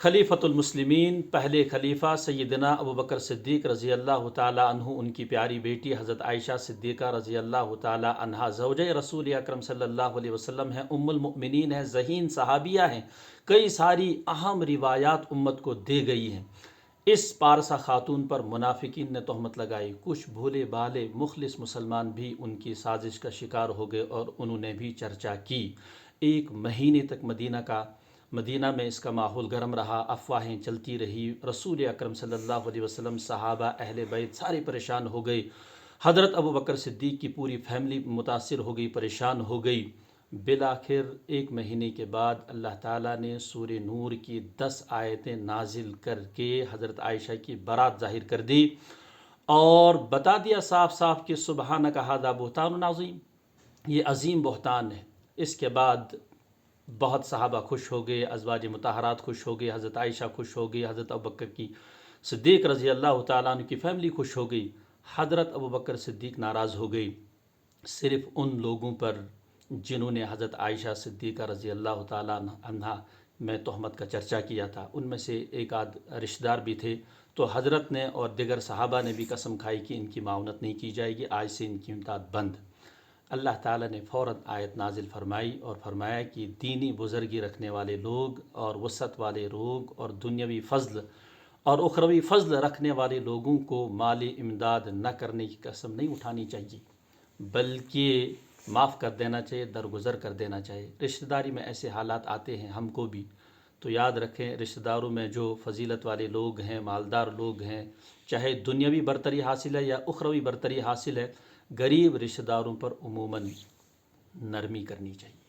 خلیفۃ المسلمین پہلے خلیفہ سیدنا ابو بکر صدیق رضی اللہ تعالی عنہ، ان کی پیاری بیٹی حضرت عائشہ صدیقہ رضی اللہ تعالی عنہا زوجہ رسول اکرم صلی اللہ علیہ وسلم ہیں، ام المؤمنین ہیں، ذہین صحابیہ ہیں، کئی ساری اہم روایات امت کو دے گئی ہیں۔ اس پارسا خاتون پر منافقین نے تہمت لگائی، کچھ بھولے بھالے مخلص مسلمان بھی ان کی سازش کا شکار ہو گئے اور انہوں نے بھی چرچا کی۔ ایک مہینے تک مدینہ میں اس کا ماحول گرم رہا، افواہیں چلتی رہی، رسول اکرم صلی اللہ علیہ وسلم، صحابہ، اہل بیت سارے پریشان ہو گئی، حضرت ابو بکر صدیق کی پوری فیملی متاثر ہو گئی، پریشان ہو گئی۔ بالآخر ایک مہینے کے بعد اللہ تعالیٰ نے سورہ نور کی 10 آیتیں نازل کر کے حضرت عائشہ کی برات ظاہر کر دی اور بتا دیا صاف صاف کہ سبحانک ھذا بہتان عظیم، یہ عظیم بہتان ہے۔ اس کے بعد بہت صحابہ خوش ہو گئے، ازواج مطہرات خوش ہو گئی، حضرت عائشہ خوش ہو گئی، حضرت ابوبکر کی صدیق رضی اللہ تعالیٰ عنہ کی فیملی خوش ہو گئی، حضرت ابوبکر صدیق ناراض ہو گئی صرف ان لوگوں پر جنہوں نے حضرت عائشہ صدیقہ رضی اللہ تعالیٰ عنہ میں تہمت کا چرچا کیا تھا۔ ان میں سے ایک آدھ رشتہ دار بھی تھے، تو حضرت نے اور دیگر صحابہ نے بھی قسم کھائی کہ ان کی معاونت نہیں کی جائے گی، آج سے ان کی امداد بند۔ اللہ تعالیٰ نے فوراً آیت نازل فرمائی اور فرمایا کہ دینی بزرگی رکھنے والے لوگ اور وسعت والے لوگ اور دنیاوی فضل اور اخروی فضل رکھنے والے لوگوں کو مالی امداد نہ کرنے کی قسم نہیں اٹھانی چاہیے، بلکہ معاف کر دینا چاہیے، درگزر کر دینا چاہیے۔ رشتہ داری میں ایسے حالات آتے ہیں ہم کو بھی، تو یاد رکھیں رشتہ داروں میں جو فضیلت والے لوگ ہیں، مالدار لوگ ہیں، چاہے دنیاوی برتری حاصل ہے یا اخروی برتری حاصل ہے، غریب رشتہ داروں پر عموماً نرمی کرنی چاہیے۔